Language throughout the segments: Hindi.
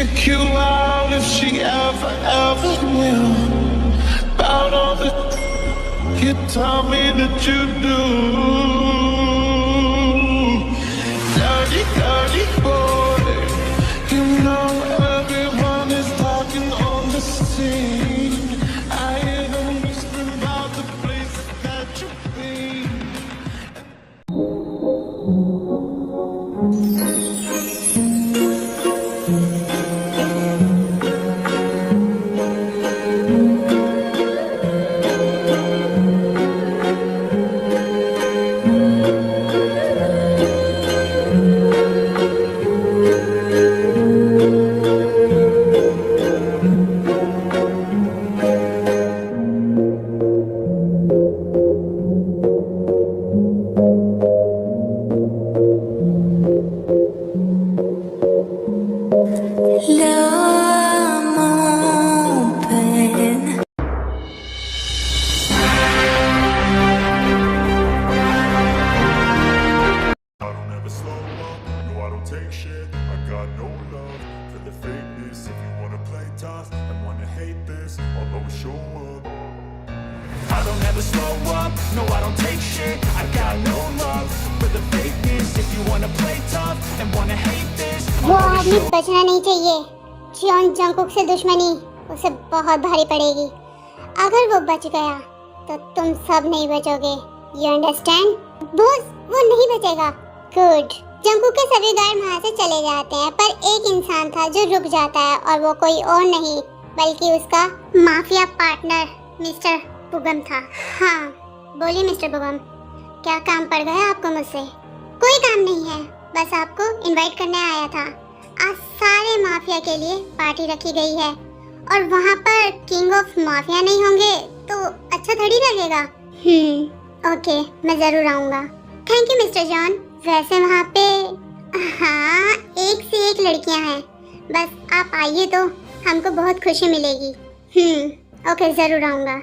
kick you out if she ever will. About all the you tell me that you do. Dirty, dirty boy. You know everyone is talking on the scene. I hear them whispering about the place that you've been. Take shit, I got no love for the fakeness. If you wanna play tough and wanna hate this, I'll always show up. I don't ever slow up, no I don't take shit. I got no love for the fakeness. If you wanna play tough and wanna hate this, वो आदमी बचना नहीं चाहिए। जियोन जंगकुक से दुश्मनी उसे बहुत भारी पड़ेगी। अगर वो बच गया तो तुम सब नहीं बचोगे। You understand? बॉस, वो नहीं बचेगा। गुड। जंगकुक के सभी गार्ड वहाँ से चले जाते हैं, पर एक इंसान था जो रुक जाता है और वो कोई और नहीं बल्कि उसका माफिया पार्टनर मिस्टर बुगम था। हाँ, बोलिए मिस्टर बुगम, क्या काम पड़ गया आपको मुझसे? कोई काम नहीं है, बस आपको इनवाइट करने आया था। आज सारे माफिया के लिए पार्टी रखी गई है और वहाँ पर किंग ऑफ माफिया नहीं होंगे तो अच्छा थोड़ी लगेगा। ओके, मैं जरूर आऊँगा। Thank you mister John. वैसे वहाँ पे हाँ, एक से एक लड़कियाँ हैं, बस आप आइए तो हमको बहुत खुशी मिलेगी। ओके, जरूर आऊँगा।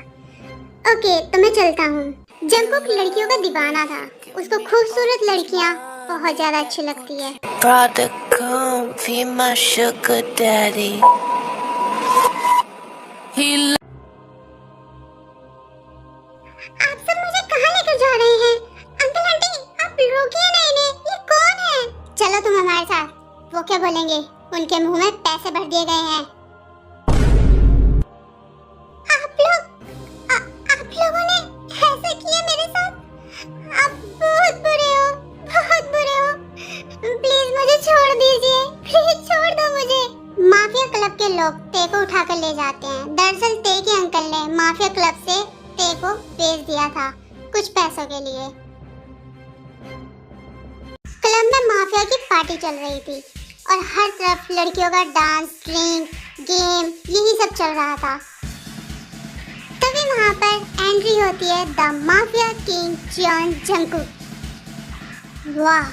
ओके, तो मैं चलता हूँ। जंगकुक लड़कियों का दीवाना था, उसको खूबसूरत लड़कियाँ बहुत ज्यादा अच्छी लगती है। Brother, come be my sugar daddy. आप सब मुझे कहाँ लेकर जा रहे हैं? अंकल आंटी, आप रोकिए ना इन्हें, ये कौन है? चलो तुम हमारे साथ। वो क्या बोलेंगे? उनके मुंह में पैसे भर दिए गए हैं। आप लोगों ने ऐसा किया मेरे साथ? आप बहुत बुरे हो, बहुत बुरे हो। प्लीज मुझे छोड़ दीजिए, प्लीज छोड़ दो मुझे। माफिया क्लब के लोग ते को उठाकर ले जाते हैं। दरअसल ते के अंकल ने माफिया क्लब से ते को बेच दिया था कुछ पैसों के लिए। क्लब में माफिया की पार्टी चल रही थी और हर तरफ लड़कियों का डांस, ड्रिंक, गेम, यही सब चल रहा था। तभी वहाँ पर एंट्री होती है the mafia king Jeon Jungkook. वाह,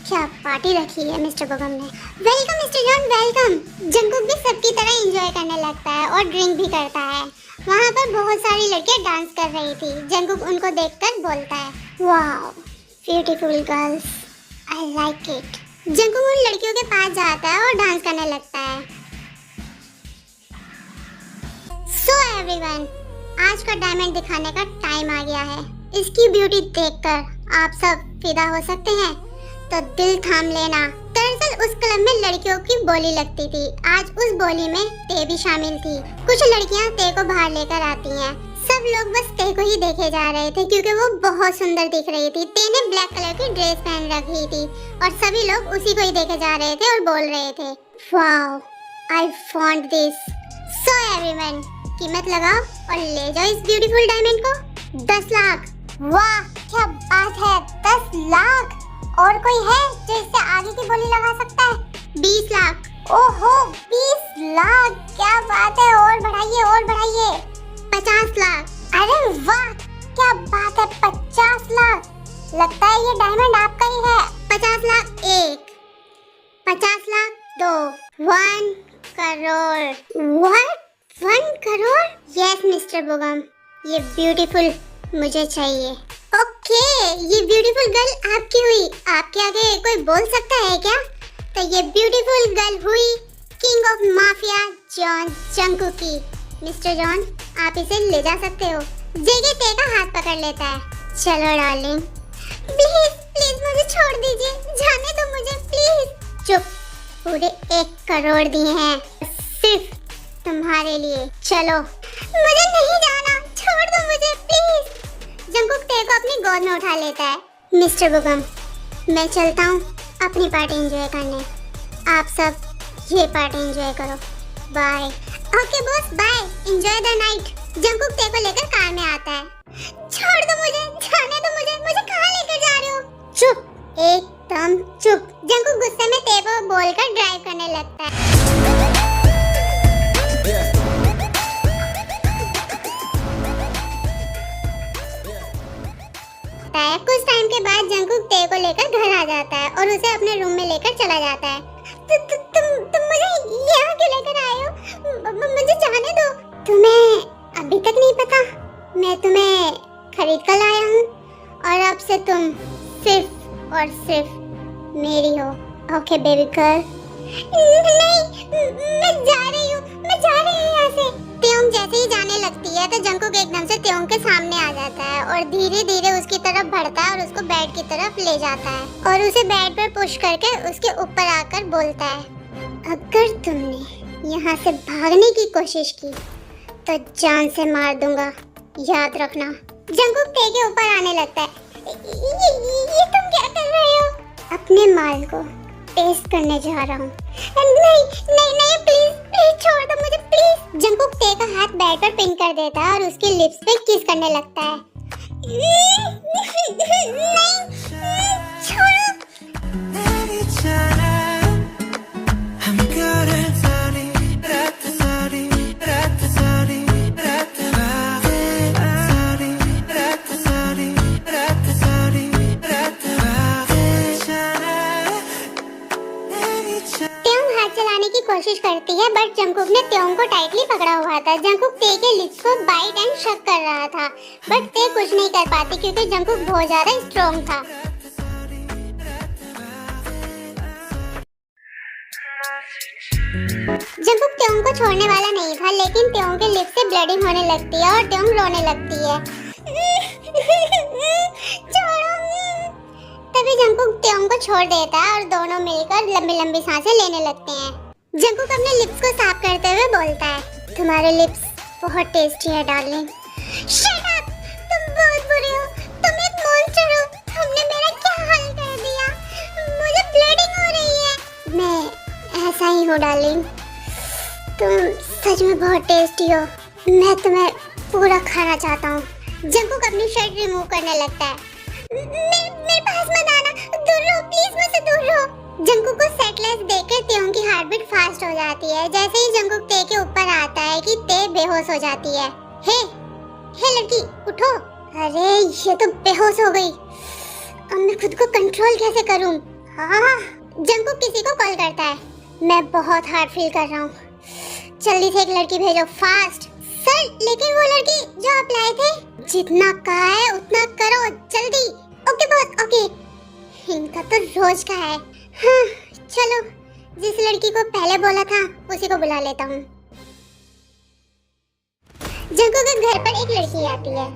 क्या पार्टी रखी है मिस्टर बुगम ने। Welcome Mister John, welcome. Jungkook भी सबकी तरह एंजॉय करने लगता है और ड्रिंक भी करता है। वहाँ पर बहुत सारी लड़कियाँ डांस कर रही थी। जंगकुक उनको देखकर बोलता है, वाह, beautiful girls, I like it. Jungkook उन लड़कियों के पास जाता है और डांस करने लगता है। सो एवरीवन, आज का डायमंड दिखाने का टाइम आ गया है। इसकी ब्यूटी देखकर आप सब फिदा हो सकते हैं, तो दिल थाम लेना। दरअसल उस क्लब में लड़कियों की बोली लगती थी। आज उस बोली में ते भी शामिल थी। कुछ लड़कियां ते को बाहर लेकर आती हैं। सब लोग बस ते को ही देखे जा रहे थे क्योंकि वो बहुत सुंदर दिख रही थी। ते ने ब्लैक कलर की ड्रेस पहन रखी थी और सभी लोग उसी को ही देखे जा रहे थे और बोल रहे थे, wow, I want this. So everyone, कीमत लगाओ और ले जाओ इस ब्यूटीफुल डायमंड को। 10 लाख। वाह, क्या बात है, 10 लाख। और कोई है जो इससे आगे की बोली लगा सकता है? 20 लाख। ओहो, 20 लाख, क्या बात है, और बढ़ाइए और बढ़ाइए। 50 लाख। अरे वाह, क्या बात है, 50 लाख। लगता है ये डायमंड आपका ही है। 50 lakh 1, 50 lakh 2, 1 crore. What, 1 crore? Yes mister बुगम, ये ब्यूटीफुल मुझे चाहिए। ओके, ये ब्यूटीफुल गर्ल आपकी हुई। आपके आगे कोई बोल सकता है क्या? तो ये ब्यूटीफुल गर्ल हुई किंग ऑफ माफिया जॉन जंगकुकी। मिस्टर जॉन, आप इसे ले जा सकते हो। जेके ते का हाथ पकड़ लेता है। चलो डार्लिंग, प्लीज प्लीज मुझे छोड़ दीजिए, जाने दो मुझे प्लीज। चुप, पूरे 1 करोड़ दिए हैं सिर्फ तुम्हारे लिए। चलो। मुझे नहीं जाना, छोड़ दो मुझे प्लीज। जंगकुक ते को अपनी गोद में उठा लेता है। मिस्टर बुगम, मैं चलता हूँ अपनी पार्टी एंजॉय करने। आप सब ये पार्टी एंजॉय करो। Bye. Okay boss, bye. Enjoy the night. Jungkook ते को लेकर कार में आता है। छोड़ दो मुझे, जाने दो मुझे कहाँ लेकर जा रहे हो? चुप, एकदम चुप। जंगकुक गुस्से में ते को बोलकर ड्राइव करने लगता है। कुछ टाइम के बाद जंगकुक ते को लेकर घर आ जाता है और उसे अपने रूम में लेकर चला जाता है। तुम मुझे यहाँ क्यों लेकर आए हो? मुझे जाने दो। तुम्हें अभी तक नहीं पता, मैं तुम्हें खरीद कर लाया हूँ और अब से तुम सिर्फ और सिर्फ मेरी हो। Okay baby girl. नहीं, मैं जा रही हूँ यहाँ से। त्योंग जैसे ही जाने लगती है तो जंगकुक एकदम से त्योंग के सामने आ जाता है और धीरे धीरे उसकी तरफ बढ़ता है और उसको बेड की तरफ ले जाता है और उसे बेड पर पुश करके उसके ऊपर आकर बोलता है, अगर तुमने यहाँ से भागने की कोशिश की तो जान से मार दूंगा, याद रखना। जंगकुक ते के ऊपर आने लगता है। ये तुम क्या कर रहे हो? अपने माल को टेस्ट करने जा रहा हूँ। नहीं प्लीज छोड़ दो मुझे प्लीज। जंगकुक ते का हाथ बेड पर पिन कर देता है और उसकी लिप्स पे किस करने लगता है। नहीं, छोड़ो। कोशिश करती है बट जंगकुक ने त्योंग को टाइटली पकड़ा हुआ था। जंगकुक ते के लिप्स को बाइट एंड शक कर रहा था बट ते कुछ नहीं कर पाती क्योंकि जंगकुक बहुत ज्यादा स्ट्रॉन्ग था। जंगकुक त्योंग को छोड़ने वाला नहीं था लेकिन त्योंग के लिप्स से ब्लीडिंग होने लगती है और त्योंग रोने लगती है। तभी जंगकुक त्योंग को छोड़ देता है और दोनों मिलकर लंबी लंबी सांसें लेने लगते हैं। जंगकुक अपने लिप्स को साफ करते हुए बोलता है, तुम्हारे लिप्स बहुत टेस्टी है डार्लिंग। शट अप, तुम बहुत बुरे हो, तुम एक मॉन्स्टर हो। तुमने मेरा क्या हाल कर दिया, मुझे ब्लीडिंग हो रही है। मैं ऐसा ही हूँ डार्लिंग, तुम सच में बहुत टेस्टी हो, मैं तुम्हें पूरा खाना चाहता हूँ। जंगकुक अपनी शर्ट रिमूव करने लगता है। मेरे पास मत आना, दूर रहो प्लीज, मुझसे दूर रहो। जंगकुक को सेटलेस देखकर त्योंग की हार्टबीट फास्ट हो जाती है। जैसे ही जंगकुक ते के ऊपर आता है कि ते बेहोश हो जाती है। हे लड़की उठो। अरे ये तो बेहोश हो गई, अब मैं खुद को कंट्रोल कैसे करूं? जंगकुक किसी को कॉल करता है। मैं बहुत हार्ड फील कर रहा हूँ, जल्दी से एक लड़की भेजो फास्ट। सर लेकिन वो लड़की जो आप लाए थे, जितना कहा है उतना करो जल्दी। Okay boss okay. इनका तो रोज का है। हाँ, चलो जिस लड़की को पहले बोला था उसी को बुला लेता हूँ। जंगकुक के घर पर एक लड़की आती है।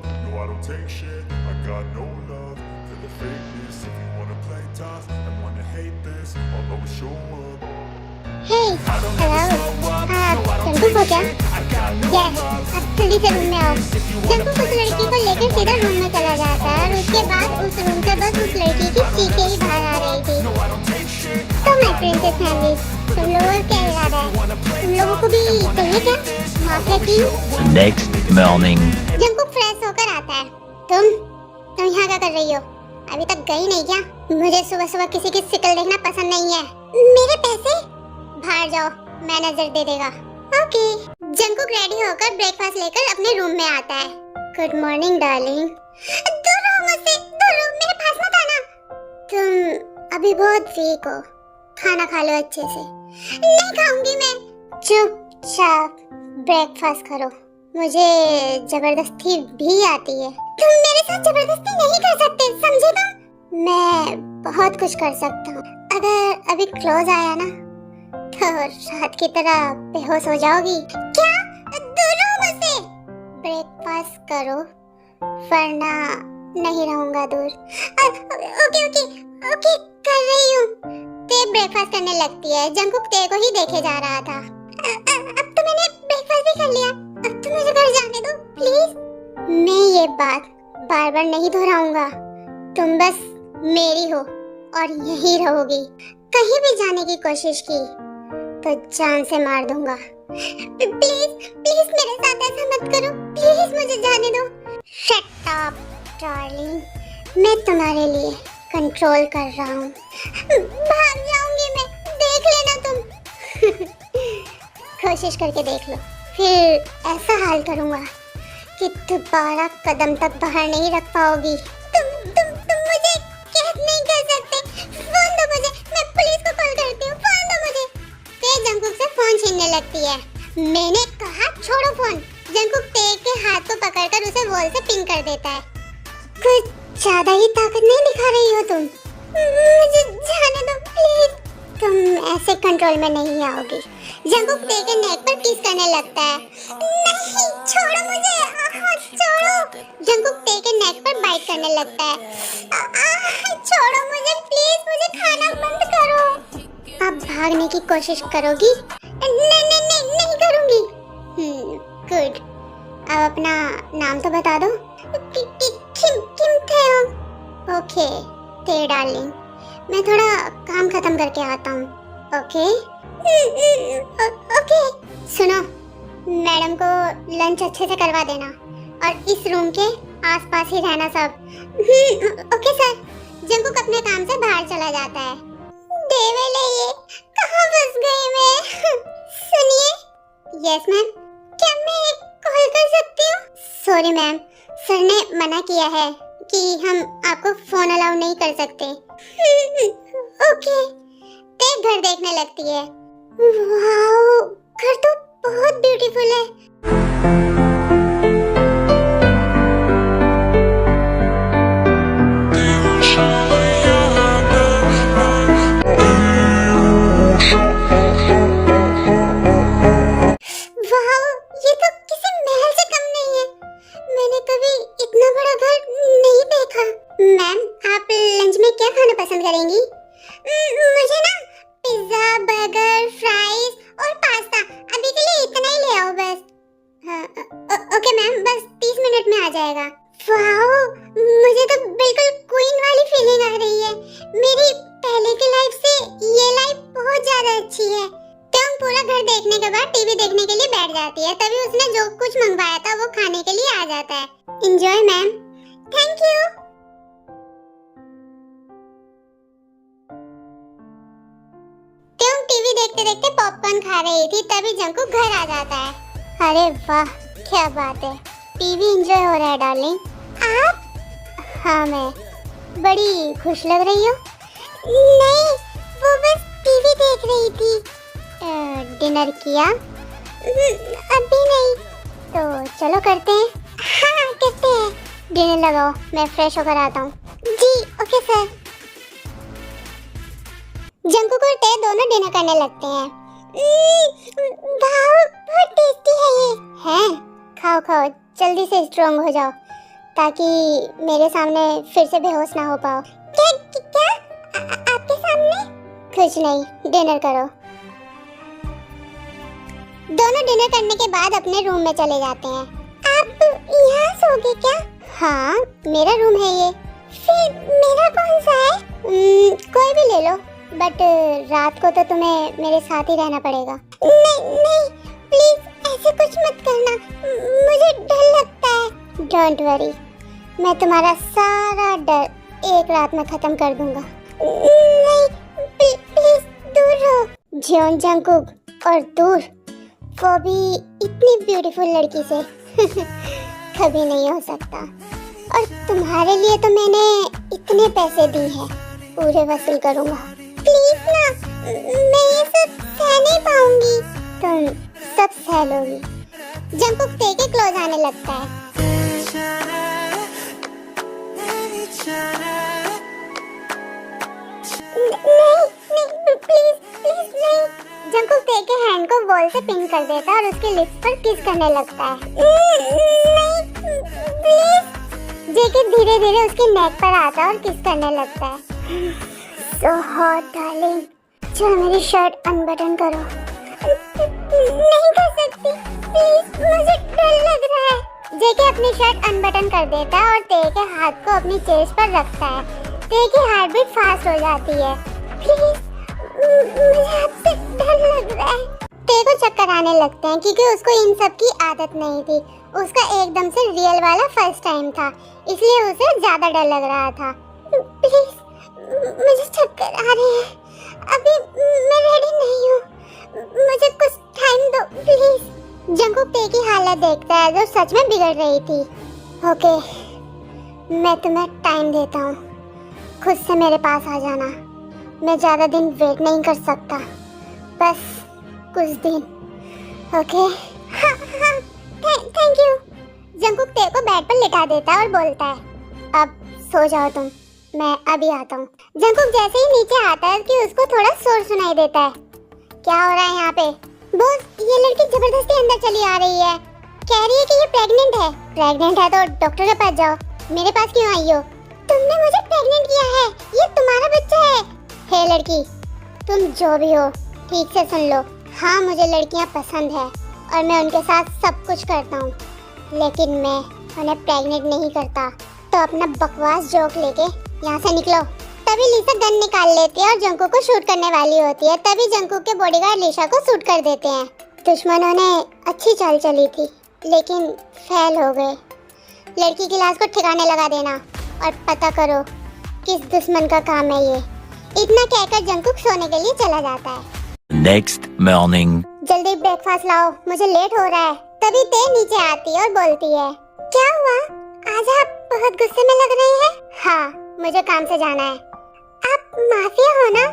जंगकुक हो क्या? यस, अब जल्दी से रूम में आओ। जंगकुक उस लड़की को लेकर सीधा रूम में चला जाता है और उसके बाद उस रूम से बस उस लड़की की चीखें ही बाहर आ रही थी। तो माय प्रिंसेस फैमिली, तुम लोगों का क्या इरादा है? तुम लोगों को भी चाहिए क्या माफिया की? नेक्स्ट मॉर्निंग जंगकुक फ्रेश होकर आता है। तुम यहाँ क्या कर रही हो? अभी तक गई नहीं क्या? मुझे सुबह सुबह किसी की शक्ल देखना पसंद नहीं है। मेरे पैसे? बाहर जाओ, मैनेजर दे देगा। ओके। जंगकुक रेडी होकर ब्रेकफास्ट लेकर अपने रूम में आता है। Good morning darling. दूर रहो मुझसे, दूर रहो, मेरे पास मत आना। तुम अभी बहुत वीक हो, खाना खा लो अच्छे से। नहीं खाऊंगी मैं। चुपचाप ब्रेकफास्ट करो, मुझे जबरदस्ती भी आती है। तुम मेरे साथ जबरदस्ती नहीं कर सकते, समझे तुम? मैं बहुत कुछ कर सकता हूँ। अगर अभी क्लोज आया ना तो रात की तरह बेहोश हो जाओगी। क्या? दूर रहो मुझसे। ब्रेकफास्ट करो वरना नहीं रहूंगा दूर। ओके ओके ओके कर रही हूँ। ते ब्रेकफास्ट करने लगती है। जंगकुक ते को ही देखे जा रहा था। अब तो मैंने ब्रेकफास्ट भी कर लिया। अब तो मुझे घर जाने दो प्लीज। मैं ये बात बार बार नहीं दोहराऊंगा। तुम बस मेरी हो और यहीं रहोगी। कहीं भी जाने की कोशिश की तो जान से मार दूंगा। प्लीज प्लीज मेरे साथ ऐसा मत करो। प्लीज मुझे जाने दो। शट अप डार्लिंग, मैं तुम्हारे लिए कंट्रोल कर रहा हूँ। भाग जाऊंगी मैं, देख लेना तुम। कोशिश करके देख लो, फिर ऐसा हाल करूंगा कि दोबारा कदम तक बाहर नहीं रख पाओगी। तुम मुझे कैद नहीं कर सकते। फोन दो मुझे, मैं पुलिस को कॉल करती हूँ। फोन दो मुझे। ते जंगकुक से फोन छीनने लगती है। मैंने कहा छोड़ो फोन। जंगकुक ते के हाथ को पकड़कर उसे वॉल से पिन कर देता है। कुछ ज्यादा ही ताकत नहीं दिखा रही हो तुम। मुझे जाने दो प्लीज। तुम ऐसे कंट्रोल में नहीं आओगी। जंगकुक ते के नेक पर किस करने लगता है। नहीं छोड़ो मुझे, छोड़ो। जंगकुक ते के नेक पर बाइट करने लगता है। छोड़ो मुझे प्लीज, मुझे खाना बंद करो। अब भागने की कोशिश करोगी? नहीं करूंगी। गुड। अब अपना नाम तो बता दो। किम थे हो? ओके ते डार्लिंग, मैं थोड़ा काम खत्म करके आता हूँ। Okay okay. सुनो, मैडम को लंच अच्छे से करवा देना और इस रूम के आसपास ही रहना सब। Okay sir. जंगकुक अपने काम से बाहर चला जाता है। देवेले, ये कहाँ फंस गई मैं? सुनिए। Yes ma'am. क्या मैं कॉल कर सकती हूँ? सॉरी मैम, सर ने मना किया है कि हम आपको फोन अलाउ नहीं कर सकते। ओके। ते घर देखने लगती है। वाओ, घर तो बहुत ब्यूटीफुल है। मुझे ना पिज्जा, बर्गर, फ्राइज और पास्ता। अभी के लिए इतना ही ले आओ बस। ओके मैम, बस 30 मिनट में आ जाएगा। वाओ, मुझे तो बिल्कुल क्वीन वाली फीलिंग आ रही है। मेरी पहले की लाइफ से ये लाइफ बहुत ज्यादा अच्छी है। तुम पूरा घर देखने के बाद टीवी देखने के लिए बैठ जाती है। तभी उसने जो कुछ मंगवाया था वो खाने के लिए आ जाता है। Enjoy ma'am. Thank you. TV देखते देखते पॉपकॉर्न खा रही थी, तभी जंगकुक घर आ जाता है। अरे वाह, क्या बात है, टीवी एंजॉय हो रहा है डार्लिंग। आप? हाँ, मैं बड़ी खुश लग रही हो। नहीं, वो बस टीवी देख रही थी। डिनर किया? अभी नहीं। तो चलो करते हैं। हाँ करते हैं। डिनर लगाओ, मैं फ्रेश होकर आता हूँ। जी ओके सर। जंगकुक और ते दोनों डिनर करने लगते हैं। वाह, बहुत टेस्टी है ये। हैं? खाओ खाओ, जल्दी से स्ट्रॉन्ग हो जाओ ताकि मेरे सामने फिर से बेहोश ना हो पाओ। क्या? आपके सामने? कुछ नहीं, डिनर करो। दोनों डिनर करने के बाद अपने रूम में चले जाते हैं। आप यहाँ सोगे क्या? हाँ, मेरा रूम है ये। फिर मेरा कौन सा है? कोई भी ले लो, बट रात को तो तुम्हें मेरे साथ ही रहना पड़ेगा। नहीं प्लीज ऐसे कुछ मत करना, मुझे डर लगता है। डोंट वरी, मैं तुम्हारा सारा डर एक रात में खत्म कर दूंगा। नहीं प्लीज दूर रहो। जियोन जंगकुक, और दूर, वो भी इतनी ब्यूटीफुल लड़की से कभी नहीं हो सकता। और तुम्हारे लिए तो मैंने इतने पैसे दिए हैं, पूरे वसूल करूंगा। प्लीज ना, मैं ये सब सह नहीं पाऊंगी। तुम सब सह लोगी। जंगकुक ते के क्लोज आने लगता है। नहीं प्लीज नहीं। जंकुक ते के हैंड को वॉल से पिन कर देता है और उसके लिप्स पर किस करने लगता है। नहीं प्लीज। जेके धीरे धीरे उसके नेक पर आता है और किस करने लगता है। सो हॉट डार्लिंग, चलो मेरी शर्ट अनबटन करो। नहीं कर सकती प्लीज, मुझे डर लग रहा है। जेके अपनी शर्ट अनबटन कर देता है और ते के हाथ को अपनी चेस्ट पर रखता है। ते की हार्ट बीट फास्ट हो जाती है। प्लीज, मुझे आपसे डर लग रहा है। ते को चक्कर आने लगते हैं क्योंकि उसको इन सब की आदत नहीं थी। उसका एकदम से रियल वाला फर्स्ट टाइम था, इसलिए उसे ज्यादा डर लग रहा था। प्लीज, मुझे चक्कर आ रहे हैं, अभी मैं रेडी नहीं हूँ, मुझे कुछ टाइम दो प्लीज। जंकुक ते की हालत देखता है जो सच में बिगड़ रही थी। ओके, मैं तुम्हें टाइम देता हूँ, खुद से मेरे पास आ जाना। मैं ज्यादा दिन वेट नहीं कर सकता, बस कुछ दिन। ओके? हाँ हाँ, थैंक यू। जंकुक ते को बेड पर लिटा देता है और बोलता है, अब सो जाओ तुम, मैं अभी आता हूँ। जंकुक जैसे ही नीचे आता है कि उसको थोड़ा शोर सुनाई देता है। क्या हो रहा है यहाँ पे? बॉस, ये लड़की जबरदस्ती अंदर चली आ रही है, कह रही है कि ये प्रेग्नेंट है। प्रेग्नेंट है तो डॉक्टर के पास जाओ, मेरे पास क्यों आई हो? तुमने मुझे प्रेग्नेंट किया है, ये तुम्हारा बच्चा है। हे लड़की, तुम जो भी हो ठीक से सुन लो। हाँ, मुझे लड़कियाँ पसंद है और मैं उनके साथ सब कुछ करता हूँ, लेकिन मैं उन्हें प्रेग्नेंट नहीं करता। तो अपना बकवास जोक लेके यहाँ से निकलो। तभी लिसा गन निकाल लेती है और जंकुक को शूट करने वाली होती है। तभी जंकुक के बॉडीगार्ड लिसा को शूट कर देते हैं। दुश्मनों ने अच्छी चाल चली थी, लेकिन फेल हो गए। लड़की की लाश को ठिकाने लगा देना और पता करो किस दुश्मन का काम है ये। इतना कहकर जंकुक सोने के लिए चला जाता है। Next morning. जल्दी ब्रेकफास्ट लाओ, मुझे लेट हो रहा है। तभी ते नीचे आती है और बोलती है, क्या हुआ? आज आप बहुत गुस्से में लग रहे हैं। हाँ, मुझे काम से जाना है। आप माफिया हो ना?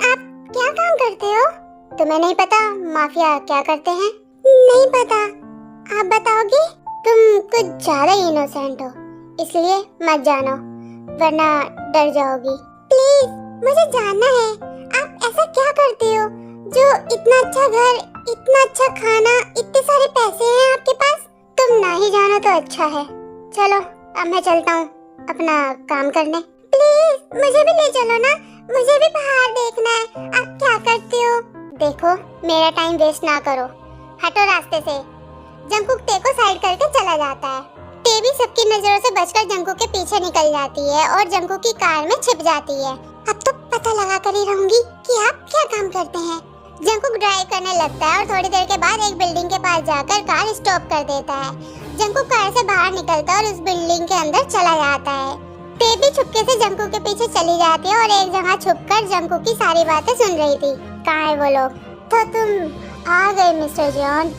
आप क्या काम करते हो? तुम्हें नहीं पता माफिया क्या करते हैं? नहीं पता, आप बताओगी? तुम कुछ ज्यादा इनोसेंट हो, इसलिए मत जानो, वरना डर जाओगी। प्लीज, मुझे जानना है, आप ऐसा क्या करते हो जो इतना अच्छा घर, इतना अच्छा खाना, इतने सारे पैसे हैं आपके पास? तुम ना ही जानो तो अच्छा है। चलो, अब मैं चलता हूँ अपना काम करने। प्लीज, मुझे भी ले चलो ना, मुझे भी बाहर देखना है। आप क्या करते हो? देखो, मेरा टाइम वेस्ट ना करो, हटो रास्ते से। जंकुक ते को साइड करके चला जाता है। ते भी सबकी नजरों से बचकर जंकुक के पीछे निकल जाती है और जंकुक की कार में छिप जाती है। अब तो पता लगा कर ही रहूंगी कि आप क्या काम करते हैं। जंकुक ड्राइव करने लगता है और थोड़ी देर के बाद एक बिल्डिंग के पास जाकर कार स्टॉप कर देता है। जंकुक कार से बाहर निकलता है और उस बिल्डिंग के अंदर चला जाता है। ते भी चुपके से जंकुक के पीछे चली जाती है और एक जगह छुपकर जंकुक की सारी बातें सुन रही थी। कहाँ है वो लोग? तो तुम आ गए मिस्टर जॉन।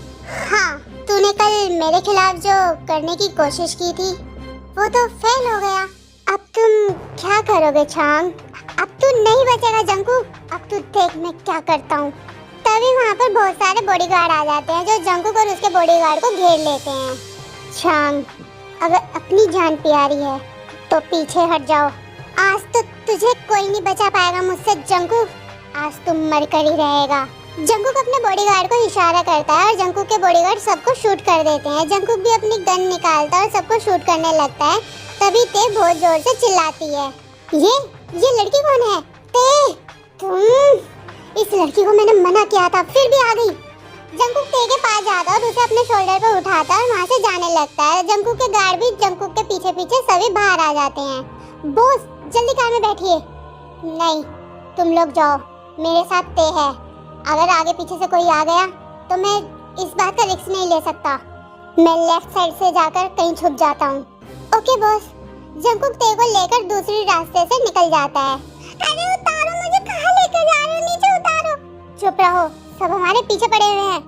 हाँ, तूने कल मेरे खिलाफ जो करने की कोशिश की थी वो तो फेल हो गया। अब तुम क्या करोगे चांग? अब तू नहीं बचेगा जंकुक, अब तू देख मैं क्या करता हूँ। तभी वहाँ पर बहुत सारे बॉडीगार्ड आ जाते हैं जो जंकुक और उसके बॉडीगार्ड को घेर लेते हैं। चांग, अगर अपनी जान प्यारी है तो पीछे हट जाओ। आज तो तुझे कोई नहीं बचा पाएगा मुझसे जंकुक, आज तुम मर कर ही रहेगा। जंकुक अपने बॉडीगार्ड को इशारा करता है और जंकुक के बॉडीगार्ड सबको शूट कर देते हैं। जंकुक भी अपनी गन निकालता है और सबको शूट करने लगता है। तभी ते बहुत जोर से चिल्लाती है, ये लड़की कौन है? ते, तुम? इस लड़की को मैंने मना किया था, फिर भी आ गई। जंकुक ते के पास जाता है और उसे अपने शोल्डर पर उठाता है और वहाँ से जाने लगता है। जंकुक के गार्ड भी जंकुक के पीछे पीछे सभी बाहर आ जाते हैं। बॉस, जल्दी कार में बैठिए। नहीं, तुम लोग जाओ, मेरे साथ ते है। अगर आगे पीछे से कोई आ गया तो मैं इस बात का रिस्क नहीं ले सकता। मैं लेफ्ट साइड से जाकर कहीं छुप जाता हूँ। Okay boss. जंकुक ते को लेकर दूसरी रास्ते से निकल जाता है। अरे उतारो मुझे, कहाँ लेकर जा रहे हो? नीचे उतारो। चुप रहो, सब हमारे पीछे पड़े हुए हैं।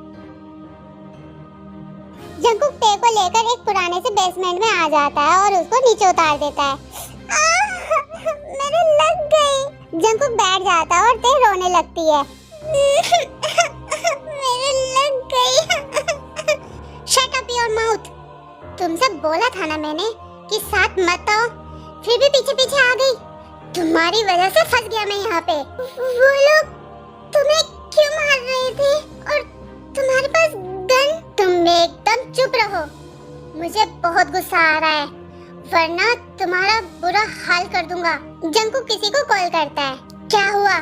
जंकुक ते को लेकर एक पुराने से बेसमेंट में आ जाता है और उसको नीचे उतार देता है। मेरे लग गई। जंकुक बैठ जाता है और ते रोने लगती है। मेरे लग गई। Shut up your mouth. तुमसे बोला था ना मैंने कि साथ मत आओ, फिर भी पीछे पीछे आ गई। तुम्हारी वजह से फंस गया मैं यहाँ पे। वो लोग तुम्हें क्यों मार रहे थे? और तुम्हारे पास गन? तुम एकदम चुप रहो, मुझे बहुत गुस्सा आ रहा है, वरना तुम्हारा बुरा हाल कर दूंगा। जंकू किसी को कॉल करता है। क्या हुआ?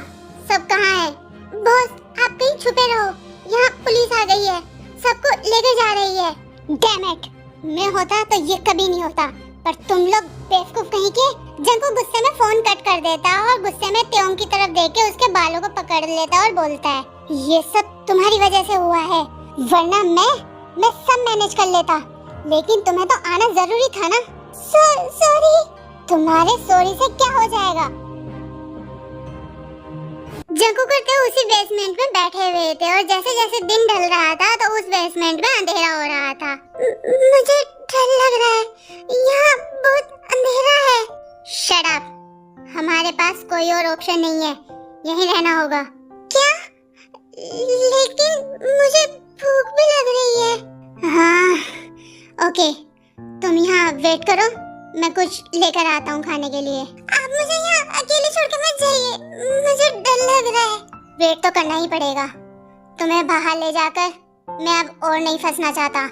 सब कहाँ है? बॉस आप कहीं छुपे रहो, यहाँ पुलिस आ गई है, सबको लेकर जा रही है। डैम इट, मैं होता तो ये कभी नहीं होता, पर तुम लोग बेवकूफ कहीं के। जंकू गुस्से में फोन कट कर देता है और गुस्से में त्योंग की तरफ देख के उसके बालों को पकड़ लेता है और बोलता है, ये सब तुम्हारी वजह से हुआ है, वरना मैं सब मैनेज कर लेता, लेकिन तुम्हें तो आना जरूरी था ना। सॉरी। तुम्हारे सॉरी से क्या हो जाएगा? जंकू करके उसी बेसमेंट में बैठे हुए थे और जैसे जैसे दिन ढल रहा था तो उस बेसमेंट में अंधेरा हो रहा था। मुझे डर लग रहा है, यहाँ बहुत अंधेरा है। शट अप, हमारे पास कोई और ऑप्शन नहीं है, यहीं रहना होगा। क्या? लेकिन मुझे भूख भी लग रही है। हाँ ओके, तुम यहाँ वेट करो, मैं कुछ लेकर आता हूँ खाने के लिए। आप मुझे यहाँ अकेले छोड़ के मत जाइए, मुझे डर लग रहा है। वेट तो करना ही पड़ेगा, तुम्हें बाहर ले जाकर मैं अब और नहीं फंसना चाहता।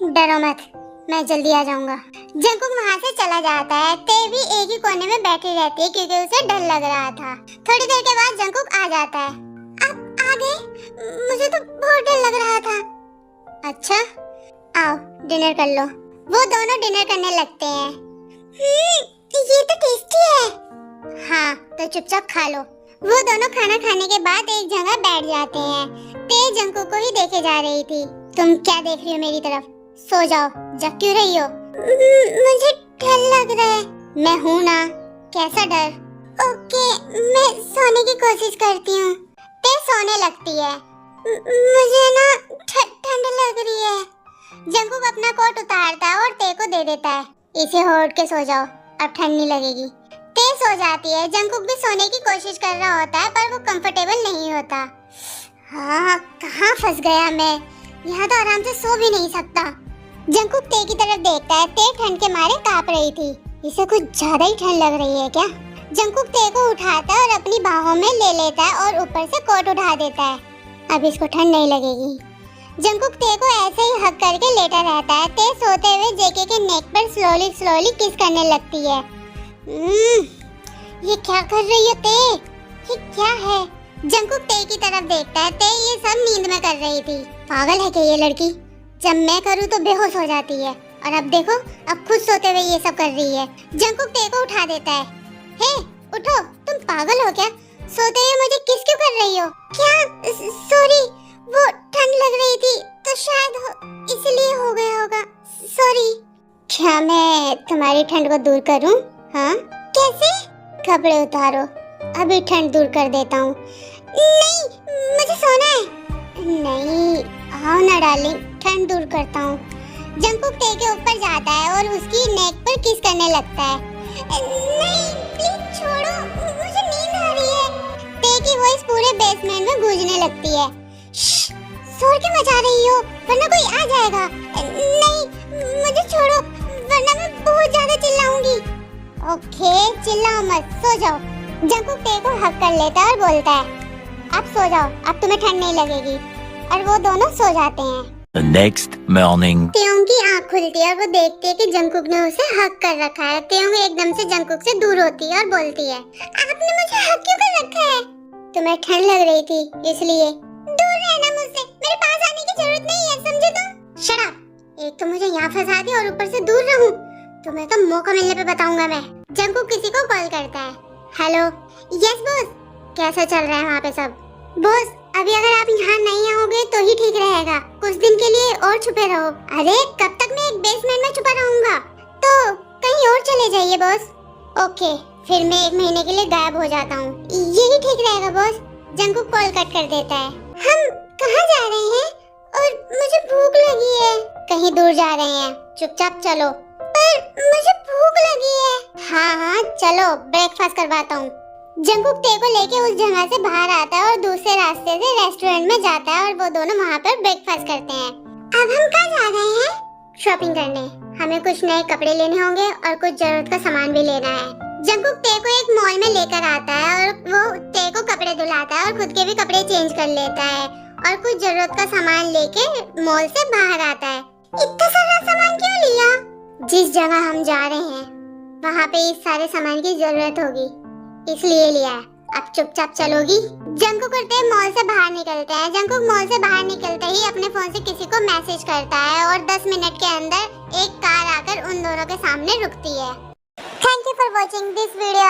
डरो मत, मैं जल्दी आ जाऊंगा। जंकुक वहाँ से चला जाता है। ते भी एक ही कोने में बैठी रहती है क्योंकि उसे डर लग रहा था। थोड़ी देर के बाद जंकुक आ जाता है। आप आ गए? मुझे तो बहुत डर लग रहा था। अच्छा आओ डिनर कर लो। वो दोनों डिनर करने लगते हैं। ये तो टेस्टी है। हाँ तो चुपचाप खा लो। वो दोनों खाना खाने के बाद एक जगह बैठ जाते हैं। ते जंकुक को ही देखे जा रही थी। तुम क्या देख रही हो मेरी तरफ? सो जाओ, जग क्यों रही हो? मुझे डर लग रहा है। मैं हूँ ना, कैसा डर? ओके, मैं सोने की कोशिश करती हूँ। ते सोने लगती है। मुझे ना ठंड लग रही है। जंकुक अपना कोट उतारता है और ते को दे देता है। इसे ओढ़ के सो जाओ, अब ठंड नहीं लगेगी। ते सो जाती है। जंकुक भी सोने की कोशिश कर रहा होता है पर वो कंफर्टेबल नहीं होता। हाँ कहाँ फंस गया मैं, यहाँ तो आराम से सो भी नहीं सकता। जंकुक ते की तरफ देखता है। ते ठंड के मारे कांप रही थी। इसे कुछ ज्यादा ही ठंड लग रही है क्या? जंकुक ते को उठाता है और अपनी बाहों में ले लेता है और ऊपर से कोट उठा देता है। अब इसको ठंड नहीं लगेगी। जंकुक ते को ऐसे ही हक करके लेटा रहता है। ते सोते हुए जेके के नेक पर स्लोली किस करने लगती है। ये क्या कर रही हो ते? ये क्या है? जंकुक ते की तरफ देखता है। ते ये सब नींद में कर रही थी। पागल है क्या ये लड़की? जब मैं करूँ तो बेहोश हो जाती है और अब देखो, अब खुद सोते हुए ये सब कर रही है। जंकुक ते को उठा देता है। हे उठो, तुम पागल हो क्या? सोते हुए मुझे किस क्यों कर रही हो? क्या? सॉरी, वो ठंड लग रही थी तो शायद इसलिए हो गया होगा। सॉरी। क्या मैं तुम्हारी ठंड को दूर करूं? हाँ कैसे? कपड़े उतारो, अभी ठंड दूर कर देता हूँ। नहीं, मुझे सोना है। नहीं, आओ ना डार्लिंग, ठंड दूर करता हूँ। जंकुक ते के ऊपर जाता है और उसकी नेक पर किस करने लगता है। नहीं प्लीज छोड़ो, मुझे नींद आ रही है। ते की वॉइस पूरे बेसमेंट में गूंजने लगती है। शोर क्यों मचा रही हो, वरना कोई आ जाएगा। नहीं मुझे छोड़ो, वरना मैं बहुत ज्यादा चिल्लाऊंगी। ओके चिल्लाओ मत, सो जाओ। जंकुक ते को हक कर लेता है और बोलता है, अब सो जाओ, अब तुम्हें ठंड नहीं लगेगी। और वो दोनों सो जाते हैं। The next morning. त्योंग की आँख खुलती है और वो देखती है कि जंकुक ने उसे हक कर रखा है। त्योंग एकदम से जंकुक से दूर होती है और बोलती है, आपने मुझे हक क्यों कर रखा है? तुम्हें ठंड लग रही थी इसलिए। दूर रहना मुझसे, मेरे पास आने की जरूरत नहीं है, समझे तुम? शट अप, एक तो मुझे यहाँ फंसा दिया और ऊपर से दूर रहूं। तुम्हें तो मौका मिलने पे बताऊंगा मैं। जंकुक किसी को कॉल करता है। हेलो, यस बॉस, कैसा चल रहा है वहाँ पे सब? बॉस अभी अगर आप यहाँ नहीं आओगे तो ही ठीक रहेगा, कुछ दिन के लिए और छुपे रहो। अरे कब तक मैं एक बेसमेंट में छुपा रहूंगा? तो कहीं और चले जाइए बॉस। ओके, फिर मैं 1 महीने के लिए गायब हो जाता हूँ, यही ठीक रहेगा बॉस। जंकुक कॉल कट कर देता है। हम कहाँ जा रहे हैं? और मुझे भूख लगी है। कहीं दूर जा रहे हैं, चुपचाप चलो। पर मुझे भूख लगी है। हाँ चलो, ब्रेकफास्ट करवाता हूँ। जंकुक ते को लेके उस जगह से बाहर आता है और दूसरे रास्ते से रेस्टोरेंट में जाता है और वो दोनों वहाँ पर ब्रेकफास्ट करते हैं। अब हम कहाँ जा रहे हैं? शॉपिंग करने। हमें कुछ नए कपड़े लेने होंगे और कुछ जरूरत का सामान भी लेना है। जंकुक ते को एक मॉल में लेकर आता है और वो ते को कपड़े कपड़े धुलाता है और खुद के भी कपड़े चेंज कर लेता है और कुछ जरूरत का सामान लेके मॉल से बाहर आता है। इतना सारा सामान क्यों लिया? जिस जगह हम जा रहे हैं वहाँ पे इस सारे सामान की जरूरत होगी, इसलिए लिया है। अब चुपचाप चलोगी? जंकुक करते हैं मॉल से बाहर निकलते हैं। जंकुक मॉल से बाहर निकलते ही अपने फोन से किसी को मैसेज करता है और 10 मिनट के अंदर एक कार आकर उन दोनों के सामने रुकती है। Thank you for watching this video.